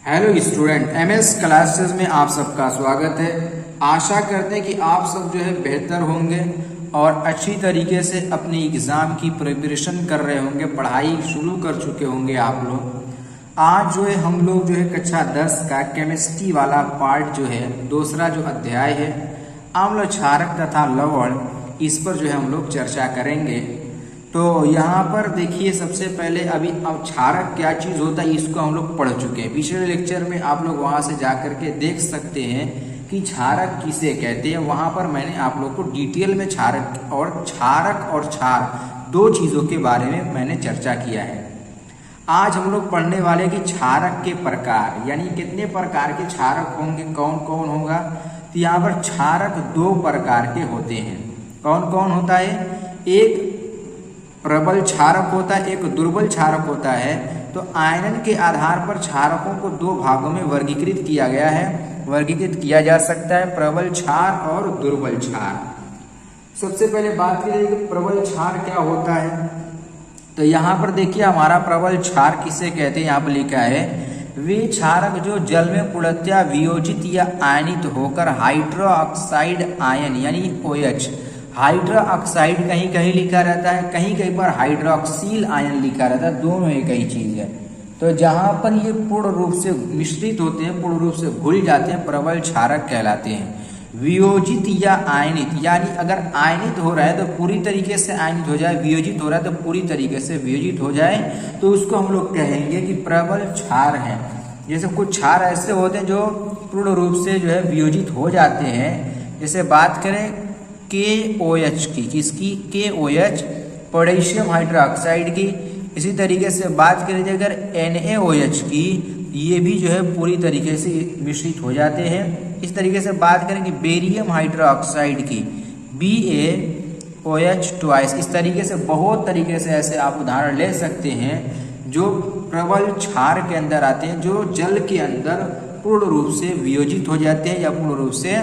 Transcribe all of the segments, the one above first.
Hello student, MS classes में आप सबका स्वागत है। आशा करते हैं कि आप सब जो है बेहतर होंगे और अच्छी तरीके से अपने एग्ज़ाम की प्रिपरेशन कर रहे होंगे, पढ़ाई शुरू कर चुके होंगे आप लोग। आज जो है हम लोग जो है कक्षा 10 का केमिस्ट्री वाला पार्ट जो है दूसरा जो अध्याय है आम्ल क्षारक तथा लवण, इस पर जो है हम लोग चर्चा करेंगे। तो यहाँ पर देखिए, सबसे पहले अभी अब क्षारक क्या चीज़ होता है इसको हम लोग पढ़ चुके हैं। पिछले लेक्चर में आप लोग वहाँ से जा कर के देख सकते हैं कि क्षारक किसे कहते हैं। वहाँ पर मैंने आप लोग को डिटेल में क्षारक और क्षार दो चीज़ों के बारे में मैंने चर्चा किया है। आज हम लोग पढ़ने वाले कि क्षारक के प्रकार, यानी कितने प्रकार के क्षारक होंगे, कौन कौन होगा। तो यहाँ पर क्षारक दो प्रकार के होते हैं। कौन कौन होता है? एक प्रबल क्षारक होता है, एक दुर्बल क्षारक होता है। तो आयनन के आधार पर क्षारकों को दो भागों में वर्गीकृत किया गया है, वर्गीकृत किया जा सकता है, प्रबल क्षार और दुर्बल क्षार। सबसे पहले बात करें कि प्रबल क्षार क्या होता है। तो यहाँ पर देखिए, हमारा प्रबल क्षार किसे कहते हैं, यहाँ पर लिखा है वे क्षारक जो जल में पूर्णतया वियोजित या आयनित होकर हाइड्रोक्साइड आयन यानी OH, हाइड्रोक्साइड कहीं कहीं लिखा रहता है, कहीं कहीं पर हाइड्रोक्सिल आयन लिखा रहता है, दोनों एक ही चीज है। तो जहां पर ये पूर्ण रूप से मिश्रित होते हैं, पूर्ण रूप से घुल जाते हैं, प्रबल क्षारक कहलाते हैं। वियोजित या आयनित, यानी अगर आयनित हो रहा है तो पूरी तरीके से आयनित हो जाए, वियोजित हो रहा है तो पूरी तरीके से वियोजित हो जाए, तो उसको हम लोग कहेंगे कि प्रबल क्षार है। जैसे कुछ क्षार ऐसे होते हैं जो पूर्ण रूप से जो है वियोजित हो जाते हैं। जैसे बात करें KOH की, किसकी? KOH, पोटेशियम हाइड्रोक्साइड की। इसी तरीके से बात करें अगर NaOH की, ये भी जो है पूरी तरीके से मिश्रित हो जाते हैं। इस तरीके से बात करें कि बेरियम हाइड्रोक्साइड की, BaOH ट्वाइस। इस तरीके से बहुत तरीके से ऐसे आप उदाहरण ले सकते हैं जो प्रबल क्षार के अंदर आते हैं, जो जल के अंदर पूर्ण रूप से वियोजित हो जाते हैं या पूर्ण रूप से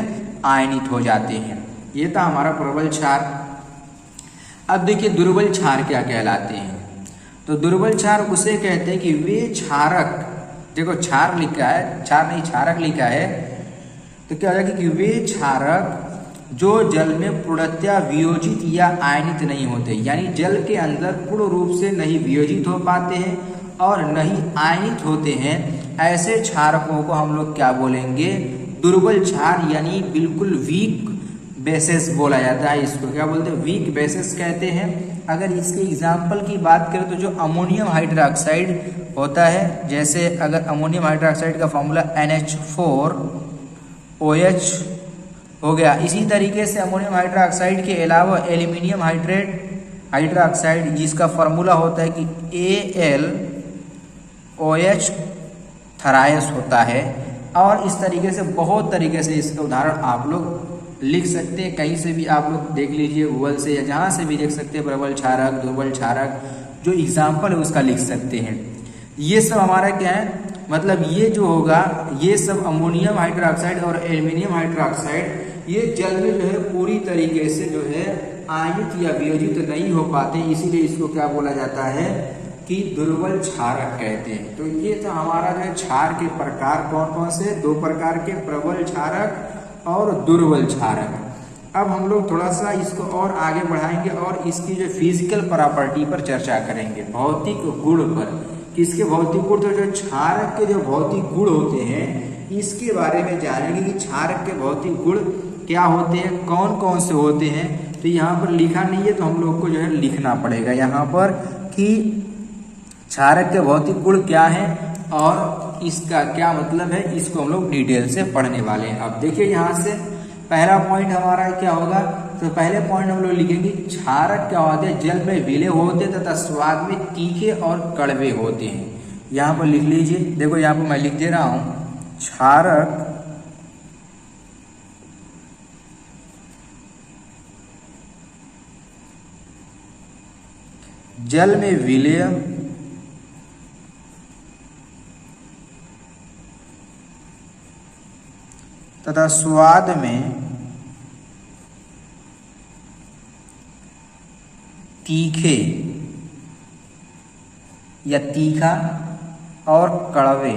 आयनित हो जाते हैं। ये था हमारा प्रबल क्षार। अब देखिए दुर्बल क्षार क्या कहलाते हैं। तो दुर्बल क्षार उसे कहते हैं कि वे क्षारक, देखो क्षार लिखा है, क्षार नहीं क्षारक लिखा है, तो क्या हो जाएगा कि वे क्षारक जो जल में पूर्णतया वियोजित या आयनित नहीं होते, यानी जल के अंदर पूर्ण रूप से नहीं वियोजित हो पाते हैं और नहीं आयनित होते हैं, ऐसे क्षारकों को हम लोग क्या बोलेंगे? दुर्बल क्षार, यानी बिल्कुल वीक बेसिस बोला जाता है। इसको क्या बोलते हैं? वीक बेसिस कहते हैं। अगर इसके एग्जाम्पल की बात करें तो जो अमोनियम हाइड्रोक्साइड होता है, जैसे अगर अमोनियम हाइड्रोक्साइड का फॉर्मूला NH4OH हो गया। इसी तरीके से अमोनियम हाइड्रोक्साइड के अलावा एल्यूमिनियम हाइड्रोक्साइड, जिसका फॉर्मूला होता है कि AlOH थरायस होता है। और इस तरीके से बहुत तरीके से इसके उदाहरण आप लोग लिख सकते हैं। कहीं से भी आप लोग देख लीजिए, गूगल से या जहाँ से भी देख सकते हैं, प्रबल क्षारक, दुर्बल क्षारक, जो एग्जाम्पल है उसका लिख सकते हैं। ये सब हमारा क्या है, मतलब ये जो होगा, ये सब अमोनियम हाइड्रोक्साइड और एल्यूमिनियम हाइड्रोक्साइड ये जल में जो है पूरी तरीके से जो है आयनित या वियोजित नहीं हो पाते, इसीलिए इसको क्या बोला जाता है कि दुर्बल क्षारक कहते हैं। तो ये था हमारा जो है क्षार के प्रकार, कौन कौन से? दो प्रकार के, प्रबल क्षारक और दुर्बल क्षारक। अब हम लोग थोड़ा सा इसको और आगे बढ़ाएंगे और इसकी जो फिजिकल प्रॉपर्टी पर चर्चा करेंगे, भौतिक गुण पर। किसके भौतिक गुण? तो जो क्षारक के जो भौतिक गुण होते हैं इसके बारे में जानेंगे कि क्षारक के भौतिक गुण क्या होते हैं, कौन कौन से होते हैं। तो यहाँ पर लिखा नहीं है, तो हम लोग को जो है लिखना पड़ेगा यहाँ पर कि क्षारक के भौतिक गुण क्या है और इसका क्या मतलब है, इसको हम लोग डिटेल से पढ़ने वाले हैं। अब देखिए यहाँ से पहला पॉइंट हमारा क्या होगा। तो पहले पॉइंट हम लोग लिखेंगे क्षारक क्या होते हैं? जल में विलेय होते तथा स्वाद में तीखे और कड़वे होते हैं। यहाँ पर लिख लीजिए, देखो यहाँ पर मैं लिख दे रहा हूँ, क्षारक जल में विलेय तथा स्वाद में तीखे या तीखा और कड़वे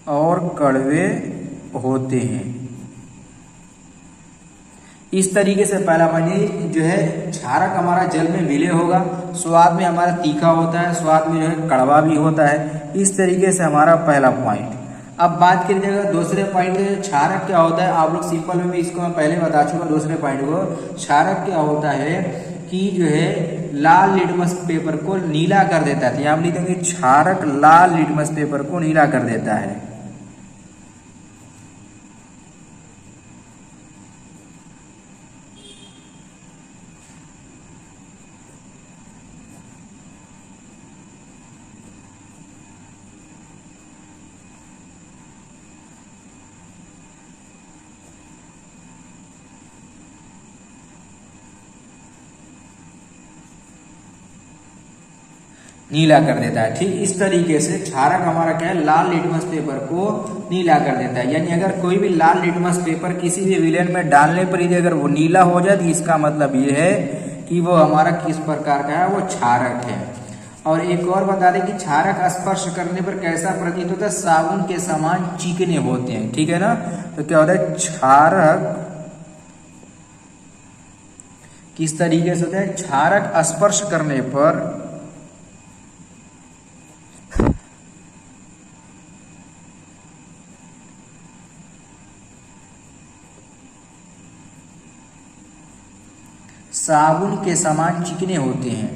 और कड़वे होते हैं। इस तरीके से पहला पॉइंट जो है क्षारक हमारा जल में विलय होगा, स्वाद में हमारा तीखा होता है, स्वाद में जो है कड़वा भी होता है। इस तरीके से हमारा पहला पॉइंट। अब बात करिएगा दूसरे पॉइंट, क्षारक क्या होता है। आप लोग सिंपल में इसको मैं पहले बता चुका दूसरे पॉइंट को। क्षारक क्या होता है कि जो है लाल लिटमस पेपर को नीला कर देता है। तो यहाँ हम लिख देंगे क्षारक लाल लिटमस पेपर को नीला कर देता है। नीला कर देता है। ठीक इस तरीके से क्षारक हमारा क्या है, लाल लिटमस पेपर को नीला कर देता है। यानी अगर कोई भी लाल लिटमस पेपर किसी भी विलेन में डालने पर यदि अगर वो नीला हो जाए तो इसका मतलब ये है कि वो हमारा किस प्रकार का है, वो क्षारक है। और एक और बता दें कि क्षारक स्पर्श करने पर कैसा प्रतीत होता है, साबुन के समान चिकने होते हैं। ठीक है ना। तो क्या होता है, क्षारक किस तरीके से होता है, क्षारक स्पर्श करने पर साबुन के समान चिकने होते हैं।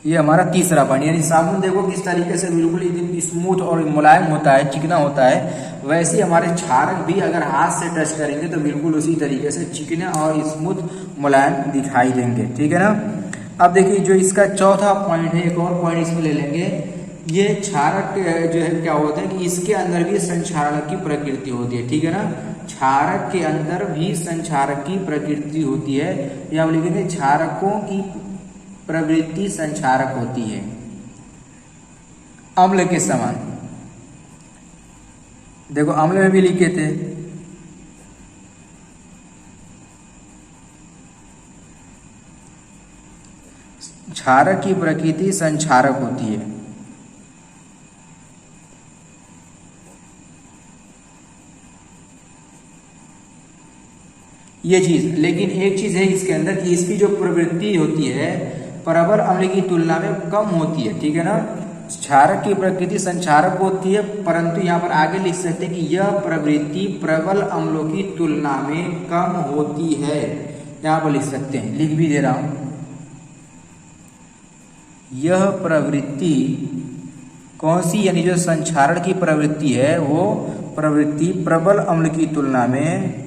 ये हमारा तीसरा पॉइंट। यानी साबुन देखो किस तरीके से बिल्कुल एकदम स्मूथ और मुलायम होता है, चिकना होता है, वैसे ही हमारे क्षारक भी अगर हाथ से टच करेंगे तो बिल्कुल उसी तरीके से चिकने और स्मूथ मुलायम दिखाई देंगे। ठीक है ना। अब देखिए जो इसका चौथा पॉइंट है, एक और पॉइंट इसमें ले लेंगे। ये क्षारक जो है क्या होता है कि इसके अंदर भी संक्षारक की प्रकृति होती है। ठीक है ना। क्षारक के अंदर भी संक्षारक की प्रकृति होती है, या हम लिखेंगे क्षारकों की प्रवृत्ति संक्षारक होती है, अम्ल के समान। देखो अम्ल में भी लिखे थे, क्षारक की प्रकृति संक्षारक होती है। ये चीज, लेकिन एक चीज है इसके अंदर कि इसकी जो प्रवृत्ति होती है प्रबल अम्ल की तुलना में कम होती है। ठीक है ना। क्षारक की प्रकृति संक्षारक होती है, परंतु यहाँ पर आगे लिख सकते हैं कि यह प्रवृत्ति प्रबल अम्लों की तुलना में कम होती है। यहाँ पर लिख सकते हैं, लिख भी दे रहा हूं, यह प्रवृत्ति कौन सी, यानी जो संक्षारण की प्रवृत्ति है वो प्रवृत्ति प्रबल अम्ल की तुलना में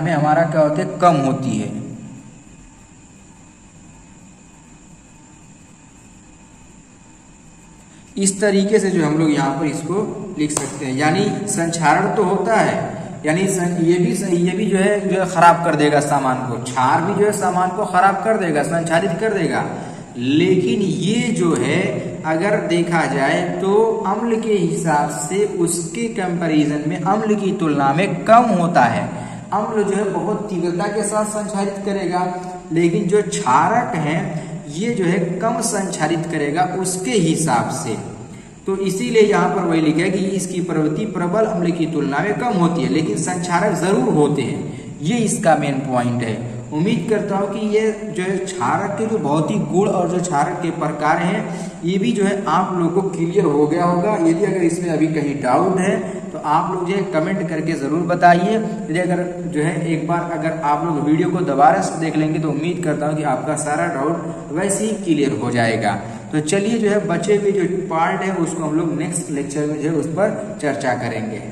हमारा क्या होती है, कम होती है। इस तरीके से जो हम लोग यहाँ पर इसको लिख सकते हैं। यानी संक्षारण तो होता है, यानी ये भी जो है खराब कर देगा सामान को, क्षार भी जो है सामान को खराब कर देगा, संक्षारित कर देगा। लेकिन ये जो है अगर देखा जाए तो अम्ल के हिसाब से उसके कंपैरिजन में अम्ल की तुलना में कम होता है। अम्ल जो है बहुत तीव्रता के साथ संचारित करेगा, लेकिन जो क्षारक है ये जो है कम संचारित करेगा उसके हिसाब से। तो इसीलिए यहाँ पर वही लिखा है कि इसकी प्रवृत्ति प्रबल अम्ल की तुलना में कम होती है, लेकिन संचारक जरूर होते हैं। ये इसका मेन पॉइंट है। उम्मीद करता हूँ कि ये जो है क्षारक के जो भौतिक गुण और जो क्षारक के प्रकार हैं ये भी जो है आप लोगों को क्लियर हो गया होगा। यदि अगर इसमें अभी कहीं डाउट है तो आप लोग जो है कमेंट करके ज़रूर बताइए। यदि अगर जो है एक बार अगर आप लोग वीडियो को दोबारा से देख लेंगे तो उम्मीद करता हूँ कि आपका सारा डाउट वैसे ही क्लियर हो जाएगा। तो चलिए जो है बचे हुए जो पार्ट है उसको हम लोग नेक्स्ट लेक्चर में जो है उस पर चर्चा करेंगे।